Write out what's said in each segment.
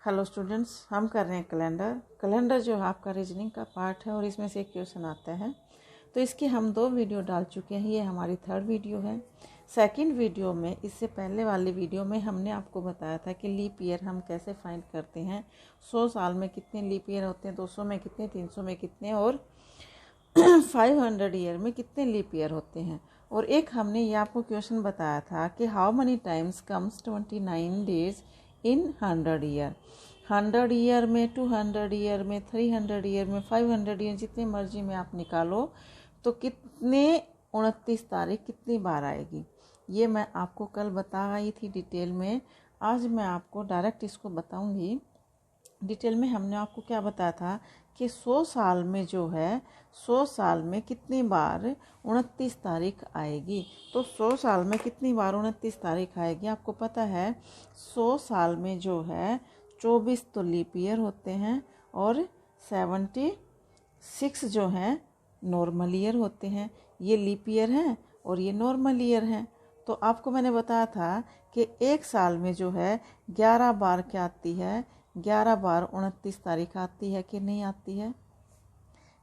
Hello students, हम कर रहे हैं कैलेंडर जो है आपका रीजनिंग का पार्ट है और इसमें से एक क्वेश्चन आता है। तो इसकी हम 2 वीडियो डाल चुके हैं, ये हमारी 3rd वीडियो है। सेकंड वीडियो में, इससे पहले वाली वीडियो में हमने आपको बताया था कि लीप ईयर हम कैसे फाइंड करते हैं। 100 साल में कितने लीप ईयर होते हैं, 200 में कितने, 300 में कितने और 500 ईयर में कितने लीप ईयर होते हैं। और एक हमने ये आपको क्वेश्चन बताया था कि how many times comes 29 days in 100 year. 100 year में, 200 ईयर में, 300 ईयर में, 500 ईयर, जितनी मर्जी में आप निकालो तो कितने 29 तारीख कितनी बार आएगी। ये मैं आपको कल बता आई थी डिटेल में। आज मैं आपको डायरेक्ट इसको बताऊंगी डिटेल में। हमने आपको क्या बताया था कि 100 साल में जो है, 100 साल में कितनी बार 29 तारीख आएगी। तो 100 साल में कितनी बार 29 तारीख आएगी आपको पता है। 100 साल में जो है 24 तो लीप ईयर होते हैं और 76 जो हैं नॉर्मल ईयर होते हैं। ये लीप ईयर हैं और ये नॉर्मल ईयर हैं। तो आपको मैंने बताया था कि एक साल में जो है 11 बार क्या आती है, 11 बार 29 तारीख आती है कि नहीं आती है।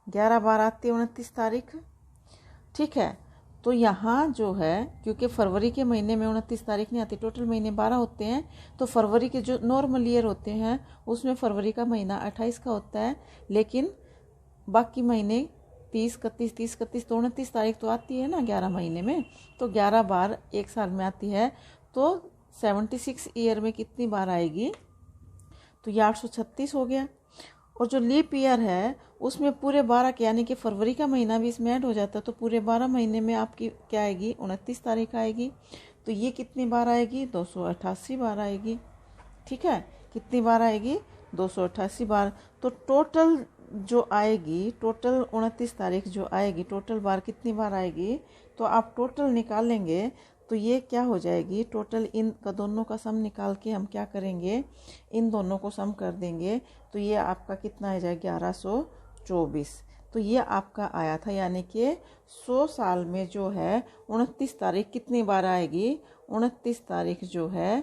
11 बार आती है 29 तारीख, ठीक है। तो यहाँ जो है, क्योंकि फरवरी के महीने में 29 तारीख नहीं आती, टोटल महीने 12 होते हैं। तो फरवरी के जो नॉर्मल ईयर होते हैं उसमें फरवरी का महीना 28 का होता है, लेकिन बाकी महीने 30, 31, 30, 31 तो 29 तारीख तो आती है ना 11 महीने में। तो 11 बार एक साल में आती है। तो 76 ईयर में कितनी बार आएगी, तो ये 836 हो गया। और जो लीप ईयर है उसमें पूरे 12 के, यानी कि फरवरी का महीना भी इसमें ऐड हो जाता है। तो पूरे 12 महीने में आपकी क्या आएगी, 29 तारीख आएगी। तो ये कितनी बार आएगी, 288 बार आएगी, ठीक है। कितनी बार आएगी, 288 बार। तो टोटल जो आएगी, टोटल 29 तारीख जो आएगी, टोटल बार कितनी बार आएगी, तो आप टोटल निकालेंगे तो ये क्या हो जाएगी, टोटल इन का दोनों का सम निकाल के हम क्या करेंगे, इन दोनों को सम कर देंगे। तो ये आपका कितना आ जाएगा, 1124। तो ये आपका आया था, यानी कि 100 साल में जो है 29 तारीख कितनी बार आएगी, 29 तारीख जो है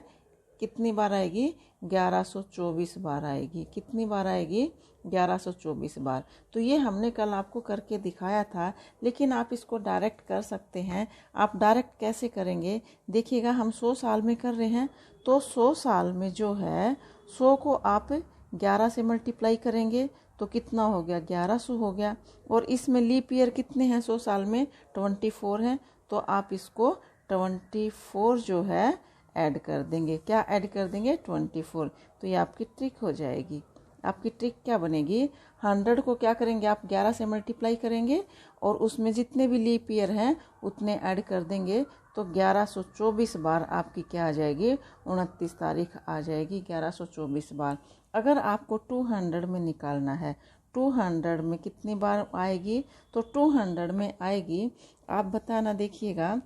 कितनी बार आएगी, 1124 बार आएगी। कितनी बार आएगी, 1124 बार। तो ये हमने कल आपको करके दिखाया था, लेकिन आप इसको डायरेक्ट कर सकते हैं। आप डायरेक्ट कैसे करेंगे, देखिएगा। हम 100 साल में कर रहे हैं, तो 100 साल में जो है 100 को आप 11 से मल्टीप्लाई करेंगे तो कितना हो गया, 1100 हो गया। और इसमें लीप ईयर कितने हैं 100 साल में, 24 हैं। तो आप इसको 24 जो है ऐड कर देंगे। क्या ऐड कर देंगे, 24। तो ये आपकी ट्रिक हो जाएगी। आपकी ट्रिक क्या बनेगी, 100 को क्या करेंगे आप 11 से मल्टीप्लाई करेंगे और उसमें जितने भी लीप ईयर हैं उतने ऐड कर देंगे। तो 1124 बार आपकी क्या आ जाएगी, 29 तारीख आ जाएगी 1124 बार। अगर आपको 200 में निकालना है, 200 में कितनी बार आएगी, तो 200 में आएगी, आप बताना। देखिएगा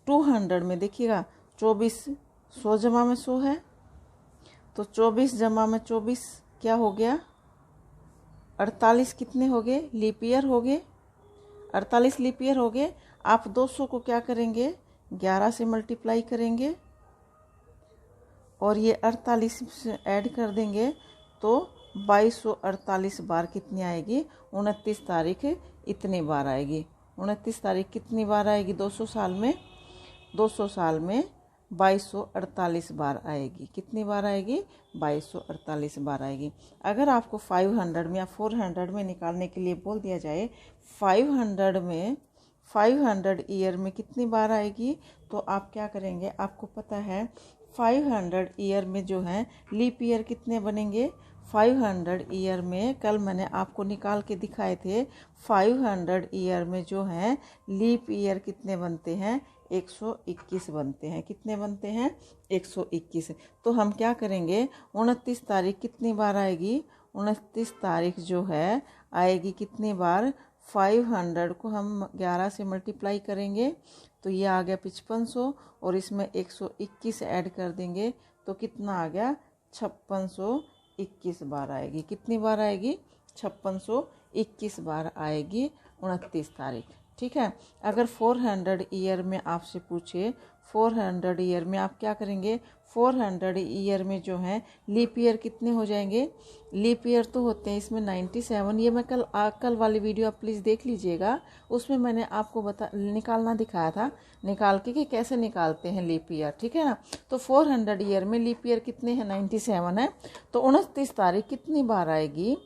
200 में, देखिएगा 24, 100 जमा में 100 है, तो 24 जमा में 24 क्या हो गया, 48 कितने हो गए, लीप ईयर हो गए, 48 लीप ईयर हो गए। आप 200 को क्या करेंगे, 11 से मल्टीप्लाई करेंगे और ये 48 से ऐड कर देंगे तो 2248 बार कितनी आएगी, 29 तारीख इतनी बार आएगी। 29 तारीख कितनी बार आएगी, 200 साल में, 200 साल में 2248 बार आएगी। कितनी बार आएगी, 2248 बार आएगी। अगर आपको 500 में या 400 में निकालने के लिए बोल दिया जाए, 500 में, 500 ईयर में कितनी बार आएगी, तो आप क्या करेंगे, आपको पता है 500 ईयर में जो है लीप ईयर कितने बनेंगे। 500 ईयर में कल मैंने आपको निकाल के दिखाए थे, 500 ईयर में जो है लीप ईयर कितने बनते हैं, 121 बनते हैं। कितने बनते हैं, 121। तो हम क्या करेंगे, 29 तारीख कितनी बार आएगी, 29 तारीख जो है आएगी कितनी बार, 500 को हम 11 से मल्टीप्लाई करेंगे तो ये आ गया 5500 और इसमें 121 ऐड कर देंगे तो कितना आ गया, 5621 बार आएगी। कितनी बार आएगी, 5621 बार आएगी 29 तारीख, ठीक है। अगर 400 ईयर में आपसे पूछे, 400 ईयर में आप क्या करेंगे, 400 ईयर में जो है लीप ईयर कितने हो जाएंगे। लीप ईयर तो होते हैं इसमें 97। ये मैं कल वाली वीडियो आप प्लीज़ देख लीजिएगा, उसमें मैंने आपको निकालना दिखाया था, निकाल के कि कैसे निकालते हैं लीप ईयर, ठीक है ना। तो 400 ईयर में लीप ईयर कितने हैं, 97 है। तो 29 तारीख कितनी बार आएगी,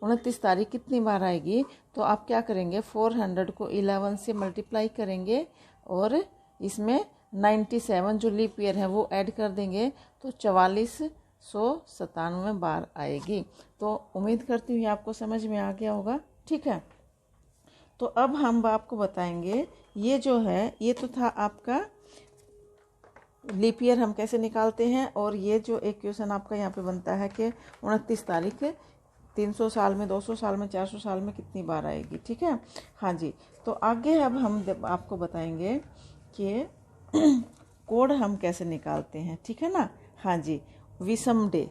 29 तारीख कितनी बार आएगी। तो आप क्या करेंगे, 400 को 11 से मल्टीप्लाई करेंगे और इसमें 97 जो लीप ईयर है वो ऐड कर देंगे, तो 4497 बार आएगी। तो उम्मीद करती हूँ आपको समझ में आ गया होगा, ठीक है। तो अब हम आपको बताएंगे, ये जो है ये तो था आपका लीप ईयर हम कैसे निकालते हैं, और ये जो एक क्वेश्चन आपका यहाँ पे बनता है कि 29 तारीख 300 साल में, 200 साल में, 400 साल में कितनी बार आएगी, ठीक है। हाँ जी, तो आगे अब हम आपको बताएंगे कि कोड हम कैसे निकालते हैं, ठीक है ना। हाँ जी, विषम डे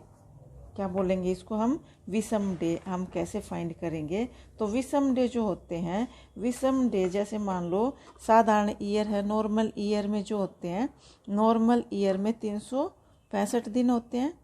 क्या बोलेंगे इसको हम, विषम डे हम कैसे फाइंड करेंगे। तो विषम डे जो होते हैं, विषम डे जैसे मान लो साधारण ईयर है, नॉर्मल ईयर में जो होते हैं, नॉर्मल ईयर में 365 दिन होते हैं।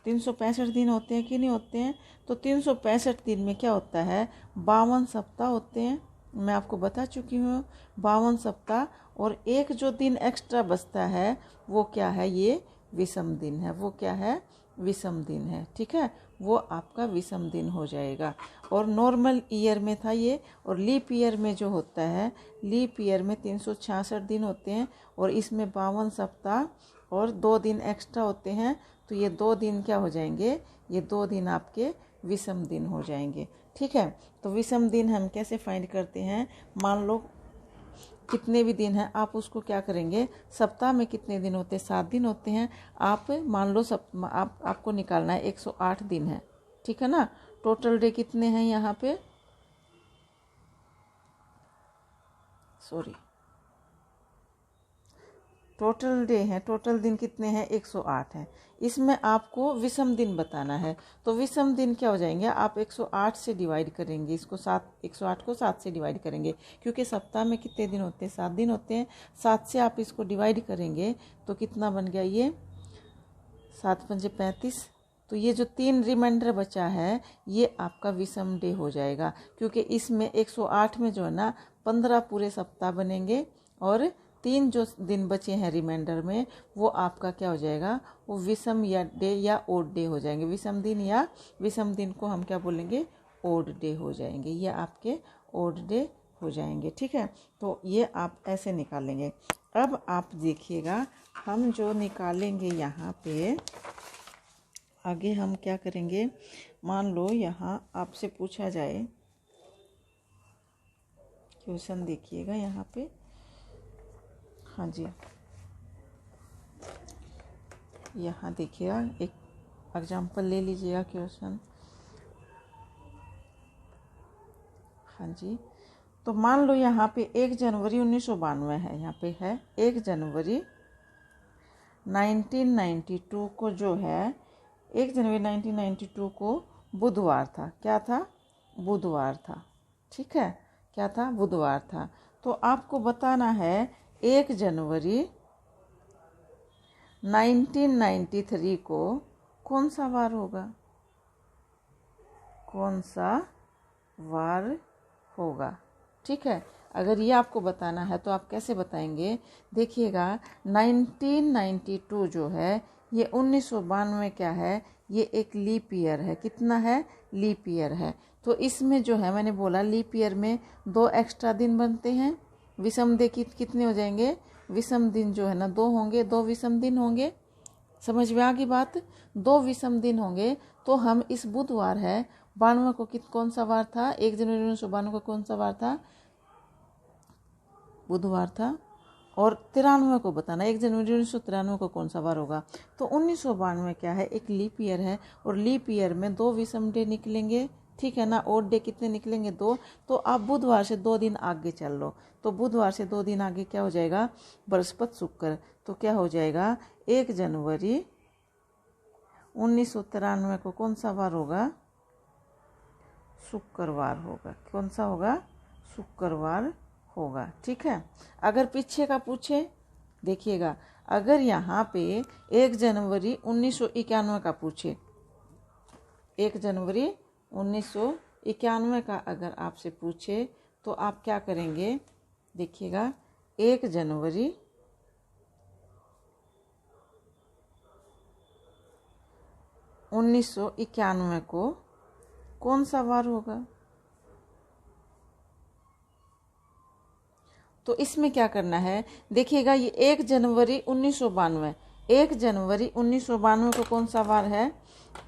365 दिन होते हैं कि नहीं होते हैं। तो 365 दिन में क्या होता है, 52 सप्ताह होते हैं। मैं आपको बता चुकी हूँ 52 सप्ताह, और एक जो दिन एक्स्ट्रा बचता है वो क्या है, ये विषम दिन है। वो क्या है, विषम दिन है, ठीक है। वो आपका विषम दिन हो जाएगा। और नॉर्मल ईयर में था ये, और लीप ईयर में जो होता है, लीप ईयर में 366 दिन होते हैं, और इसमें 52 सप्ताह और 2 दिन एक्स्ट्रा होते हैं। तो ये 2 दिन क्या हो जाएंगे, ये 2 दिन आपके विषम दिन हो जाएंगे, ठीक है। तो विषम दिन हम कैसे फाइंड करते हैं, मान लो कितने भी दिन हैं, आप उसको क्या करेंगे, सप्ताह में कितने दिन होते हैं, 7 दिन होते हैं। आप मान लो आपको निकालना है 108 दिन है, ठीक है ना। टोटल डे कितने हैं यहाँ पे, टोटल डे है, टोटल दिन कितने हैं, 108 हैं। इसमें आपको विषम दिन बताना है। तो विषम दिन क्या हो जाएंगे, आप 108 से डिवाइड करेंगे इसको, 108 को 7 से डिवाइड करेंगे, क्योंकि सप्ताह में कितने दिन होते हैं, 7 दिन होते हैं। 7 से आप इसको डिवाइड करेंगे तो कितना बन गया, ये 7 पंजे 35। तो ये जो 3 रिमाइंडर बचा है ये आपका विषम डे हो जाएगा, क्योंकि इसमें 108 में जो है ना 15 पूरे सप्ताह बनेंगे, और 3 जो दिन बचे हैं रिमाइंडर में वो आपका क्या हो जाएगा, वो विषम या डे या ओड डे हो जाएंगे। विषम दिन या विषम दिन को हम क्या बोलेंगे, ओड डे हो जाएंगे। ये आपके ओड डे हो जाएंगे, ठीक है। तो ये आप ऐसे निकालेंगे। अब आप देखिएगा, हम जो निकालेंगे यहाँ पे आगे हम क्या करेंगे, मान लो यहाँ आपसे पूछा जाए, क्वेश्चन देखिएगा यहाँ पे, हाँ जी, यहाँ देखिएगा, एक एग्जाम्पल ले लीजिएगा क्वेश्चन। हाँ जी, तो मान लो यहाँ पे 1 जनवरी 1992 है, यहाँ पे है 1 जनवरी 1992 को जो है, 1 जनवरी 1992 को बुधवार था। क्या था, बुधवार था, ठीक है। क्या था, बुधवार था। तो आपको बताना है 1 जनवरी 1993 को कौन सा वार होगा, कौन सा वार होगा, ठीक है। अगर ये आपको बताना है तो आप कैसे बताएंगे, देखिएगा 1992 जो है ये 1992 क्या है, ये एक लीप ईयर है। कितना है, लीप ईयर है। तो इसमें जो है मैंने बोला लीप ईयर में 2 एक्स्ट्रा दिन बनते हैं। विषम दिन कितने हो जाएंगे, विषम दिन जो है ना 2 होंगे, 2 विषम दिन होंगे। समझ में आ गई बात, 2 विषम दिन होंगे। तो हम इस बुधवार है 92 को कौन सा वार था, 1 जनवरी 1992 को कौन सा वार था, बुधवार था। और 93 को बताना 1 जनवरी 1993 को कौन सा वार होगा। तो 1992 क्या है, एक लीप ईयर है, और लीप ईयर में 2 विषम डे निकलेंगे, ठीक है ना। ओड डे कितने निकलेंगे, 2। तो आप बुधवार से 2 दिन आगे चल लो, तो बुधवार से 2 दिन आगे क्या हो जाएगा, बृहस्पति शुक्र। तो क्या हो जाएगा, 1 जनवरी 1993 को कौन सा वार होगा, शुक्रवार होगा। कौन सा होगा, शुक्रवार होगा, ठीक है। अगर पीछे का पूछे देखिएगा, अगर यहाँ पे 1 जनवरी 1991 का पूछे, 1 जनवरी 1991 का अगर आपसे पूछे तो आप क्या करेंगे? देखिएगा, 1 जनवरी 1991 को कौन सा वार होगा? तो इसमें क्या करना है? देखिएगा, ये 1 जनवरी 1992, 1 जनवरी 1992 को कौन सा वार है?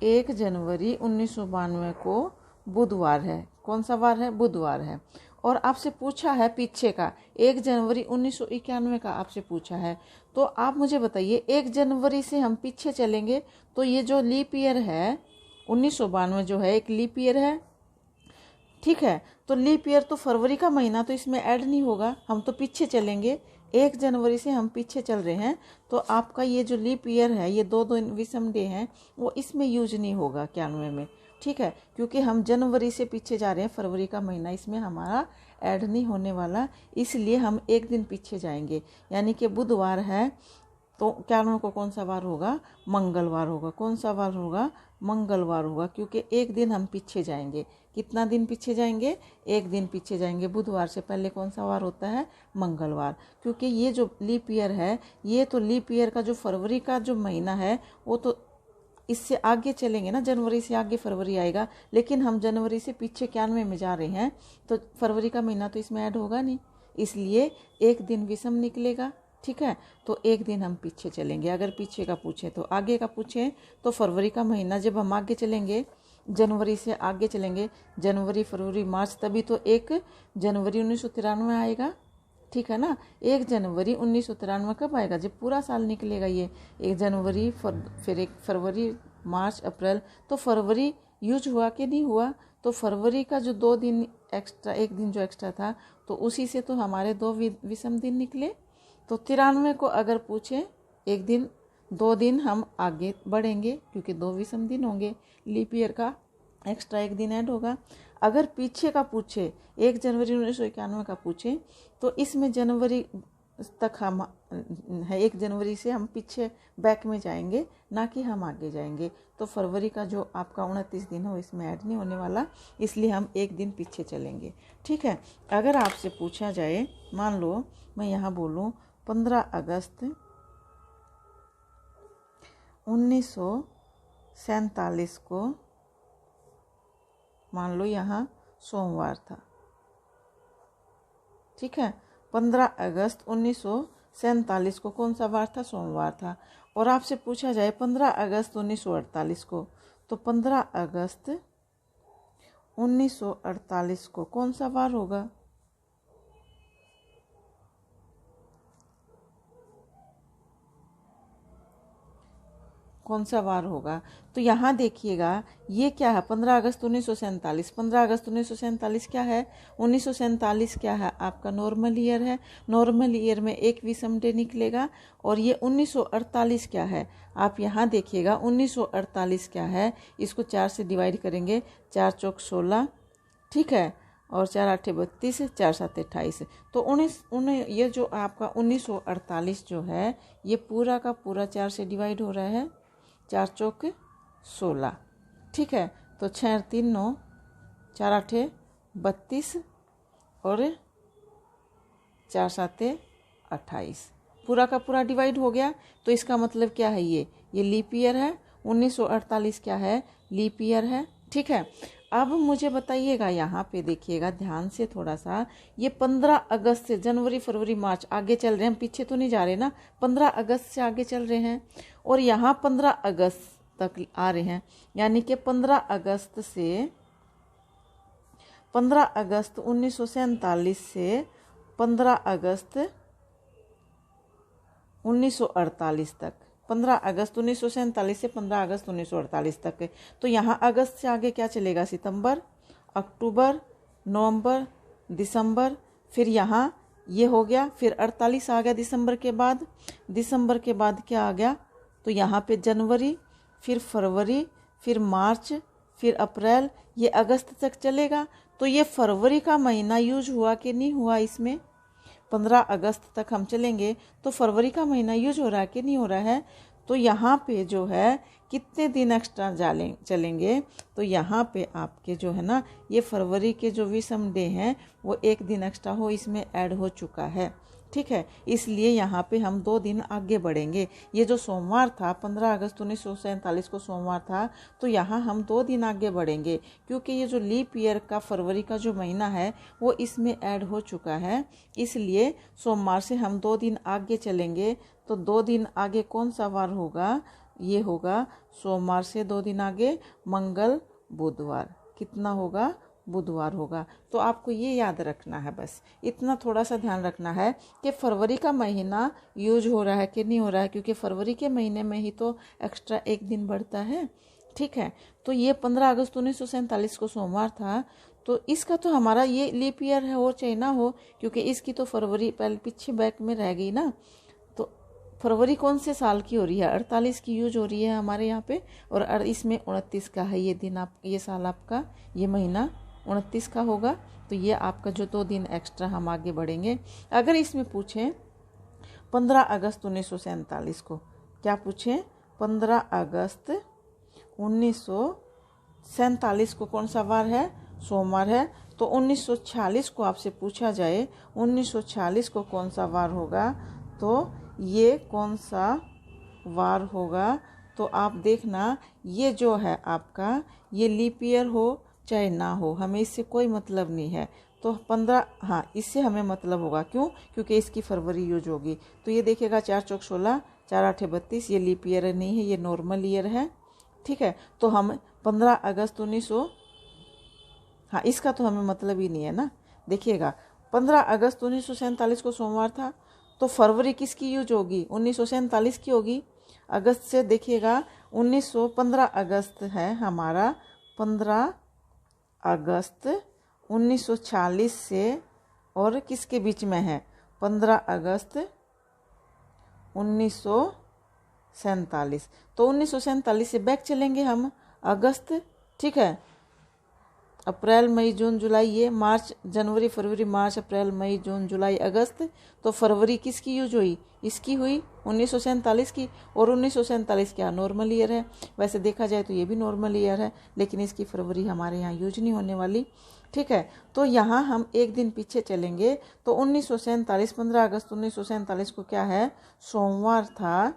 1 जनवरी 1992 को बुधवार है। कौन सा वार है? बुधवार है। और आपसे पूछा है पीछे का, 1 जनवरी 1991 का आपसे पूछा है। तो आप मुझे बताइए, 1 जनवरी से हम पीछे चलेंगे तो ये जो लीप ईयर है 1992 जो है, एक लीप ईयर है, ठीक है। तो लीप ईयर तो फरवरी का महीना तो इसमें ऐड नहीं होगा, हम तो पीछे चलेंगे। 1 जनवरी से हम पीछे चल रहे हैं, तो आपका ये जो लीप ईयर है, ये दो विषम डे हैं, वो इसमें यूज नहीं होगा 91 में, ठीक है। क्योंकि हम जनवरी से पीछे जा रहे हैं, फरवरी का महीना इसमें हमारा ऐड नहीं होने वाला, इसलिए हम एक दिन पीछे जाएंगे। यानी कि बुधवार है तो 91 को कौन सा वार होगा? मंगलवार होगा। कौन सा वार होगा? मंगलवार होगा, क्योंकि एक दिन हम पीछे जाएंगे। कितना दिन पीछे जाएंगे? एक दिन पीछे जाएंगे। बुधवार से पहले कौन सा वार होता है? मंगलवार। क्योंकि ये जो लीप ईयर है, ये तो लीप ईयर का जो फरवरी का जो महीना है, वो तो इससे आगे चलेंगे ना, जनवरी से आगे फरवरी आएगा, लेकिन हम जनवरी से पीछे 91 में जा रहे हैं, तो फरवरी का महीना तो इसमें ऐड होगा नहीं, इसलिए एक दिन विषम निकलेगा, ठीक है। तो एक दिन हम पीछे चलेंगे। अगर पीछे का पूछे तो आगे का पूछे तो फरवरी का महीना जब हम आगे चलेंगे, जनवरी से आगे चलेंगे, जनवरी फरवरी मार्च, तभी तो 1 जनवरी 1993 आएगा, ठीक है ना। 1 जनवरी 1993 कब आएगा? जब पूरा साल निकलेगा। ये 1 जनवरी फिर 1 फरवरी मार्च अप्रैल, तो फरवरी यूज हुआ कि नहीं हुआ? तो फरवरी का जो 2 दिन एक्स्ट्रा, 1 दिन जो एक्स्ट्रा था, तो उसी से तो हमारे 2 विषम दिन निकले। तो 93 को अगर पूछे, 1 दिन 2 दिन हम आगे बढ़ेंगे, क्योंकि 2 विषम दिन होंगे, लीप ईयर का एक्स्ट्रा 1 दिन ऐड होगा। अगर पीछे का पूछे, 1 जनवरी 1991 का पूछे, तो इसमें जनवरी तक हम है, 1 जनवरी से हम पीछे बैक में जाएंगे, ना कि हम आगे जाएंगे। तो फरवरी का जो आपका 29 दिन है, इसमें ऐड नहीं होने वाला, इसलिए हम 1 दिन पीछे चलेंगे, ठीक है। अगर आपसे पूछा जाए, मान लो मैं यहाँ बोलूँ 15 अगस्त 1947 को, मान लो यहाँ सोमवार था, ठीक है। 15 अगस्त 1947 को कौन सा वार था? सोमवार था। और आपसे पूछा जाए 15 अगस्त 1948 को, तो 15 अगस्त 1948 को कौन सा वार होगा? कौन सा वार होगा? तो यहाँ देखिएगा, ये क्या है? 15 अगस्त 1947। 15 अगस्त 1947 क्या है? 1947 क्या है? आपका नॉर्मल ईयर है। नॉर्मल ईयर में एक विषम डे निकलेगा। और ये 1948 क्या है? आप यहाँ देखिएगा, 1948 क्या है? इसको 4 से डिवाइड करेंगे, 4 चौक 16, ठीक है, और 4 आठे 32, 4 सात 28। तो ये जो आपका 1948 जो है, ये पूरा का पूरा 4 से डिवाइड हो रहा है, 4 चौक 16, ठीक है। तो 6 3 9, 4 आठे 32 और 4 सात 28, पूरा का पूरा डिवाइड हो गया। तो इसका मतलब क्या है? ये लीप ईयर है। 1948 क्या है? लीप ईयर है, ठीक है। अब मुझे बताइएगा, यहाँ पे देखिएगा ध्यान से थोड़ा सा, ये 15 अगस्त से जनवरी फरवरी मार्च आगे चल रहे हैं, पीछे तो नहीं जा रहे ना, 15 अगस्त से आगे चल रहे हैं, और यहाँ 15 अगस्त तक आ रहे हैं। यानी कि 15 अगस्त से 15 अगस्त 1947 से 15 अगस्त 1948 तक, 15 अगस्त 1947 से 15 अगस्त 1948 तक है। तो यहाँ अगस्त से आगे क्या चलेगा? सितंबर, अक्टूबर, नवंबर, दिसंबर, फिर यहाँ ये हो गया, फिर 48 आ गया दिसंबर के बाद। दिसंबर के बाद क्या आ गया? तो यहाँ पे जनवरी, फिर फरवरी, फिर मार्च, फिर अप्रैल, ये अगस्त तक चलेगा। तो ये फरवरी का महीना यूज हुआ कि नहीं हुआ? इसमें 15 अगस्त तक हम चलेंगे तो फरवरी का महीना यूज हो रहा है कि नहीं हो रहा है। तो यहाँ पे जो है कितने दिन एक्स्ट्रा चलेंगे, तो यहाँ पे आपके जो है ना ये फरवरी के जो विषम डे हैं वो एक दिन एक्स्ट्रा हो इसमें ऐड हो चुका है, ठीक है। इसलिए यहाँ पे हम 2 दिन आगे बढ़ेंगे। ये जो सोमवार था 15 अगस्त 1947 को सोमवार था, तो यहाँ हम 2 दिन आगे बढ़ेंगे क्योंकि ये जो लीप ईयर का फरवरी का जो महीना है वो इसमें ऐड हो चुका है। इसलिए सोमवार से हम 2 दिन आगे चलेंगे। तो 2 दिन आगे कौन सा वार होगा, ये होगा सोमवार से 2 दिन आगे मंगल बुधवार। कितना होगा, बुधवार होगा। तो आपको ये याद रखना है, बस इतना थोड़ा सा ध्यान रखना है कि फरवरी का महीना यूज हो रहा है कि नहीं हो रहा है, क्योंकि फरवरी के महीने में ही तो एक्स्ट्रा एक दिन बढ़ता है, ठीक है। तो ये 15 अगस्त 1947 को सोमवार था, तो इसका तो हमारा ये लीप ईयर है, हो चाहे ना हो, क्योंकि इसकी तो फरवरी पहले पीछे बैक में रह गई ना। तो फरवरी कौन से साल की हो रही है, 48 की यूज हो रही है हमारे यहाँ पे, और इसमें 29 का है ये दिन, आप ये साल आपका ये महीना 29 का होगा। तो ये आपका जो 2 दिन एक्स्ट्रा हम आगे बढ़ेंगे। अगर इसमें पूछें 15 अगस्त 1947 को, क्या पूछें 15 अगस्त 1947 को कौन सा वार है, सोमवार है। तो 1946 को आपसे पूछा जाए 1946 को कौन सा वार होगा, तो ये कौन सा वार होगा, तो आप देखना ये जो है आपका ये लीप ईयर हो चाहे ना हो, हमें इससे कोई मतलब नहीं है। तो 15, हाँ इससे हमें मतलब होगा, क्यों, क्योंकि इसकी फरवरी यूज होगी। तो ये देखिएगा 4 चौक 16, 4 8 32, ये लीप ईयर नहीं है, ये नॉर्मल ईयर है, ठीक है। तो हम 15 अगस्त 1900, हाँ इसका तो हमें मतलब ही नहीं है ना। देखिएगा 15 अगस्त 1947 को सोमवार था, तो फरवरी किसकी यूज होगी, 1947 की होगी। अगस्त से देखिएगा 15 अगस्त है हमारा, 15 अगस्त 1940 से और किसके बीच में है, 15 अगस्त 1947। तो 1947 से बैक चलेंगे हम अगस्त, ठीक है। अप्रैल मई जून जुलाई, ये मार्च जनवरी फरवरी मार्च अप्रैल मई जून जुलाई अगस्त। तो फरवरी किसकी यूज हुई, इसकी हुई 1947 की। और 1947 क्या नॉर्मल ईयर है, वैसे देखा जाए तो ये भी नॉर्मल ईयर है, लेकिन इसकी फरवरी हमारे यहाँ यूज नहीं होने वाली, ठीक है। तो यहाँ हम एक दिन पीछे चलेंगे। तो 1947 15 अगस्त 1947 को क्या है, सोमवार था।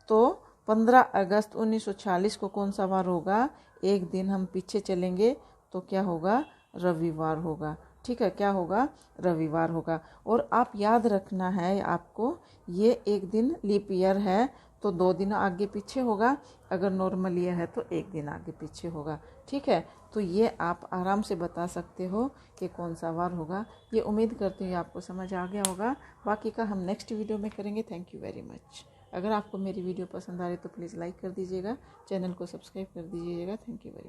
तो 15 अगस्त 1946 को कौन सा वार होगा, एक दिन हम पीछे चलेंगे तो क्या होगा, रविवार होगा, ठीक है। क्या होगा, रविवार होगा। और आप याद रखना है आपको, ये एक दिन लीप ईयर है तो 2 दिन आगे पीछे होगा, अगर नॉर्मल ईयर है तो 1 दिन आगे पीछे होगा, ठीक है। तो ये आप आराम से बता सकते हो कि कौन सा वार होगा। ये उम्मीद करती हूँ आपको समझ आ गया होगा। बाकी का हम नेक्स्ट वीडियो में करेंगे। Thank you very much. अगर आपको मेरी वीडियो पसंद आ रही तो प्लीज़ लाइक कर दीजिएगा, चैनल को सब्सक्राइब कर दीजिएगा। Thank you very much.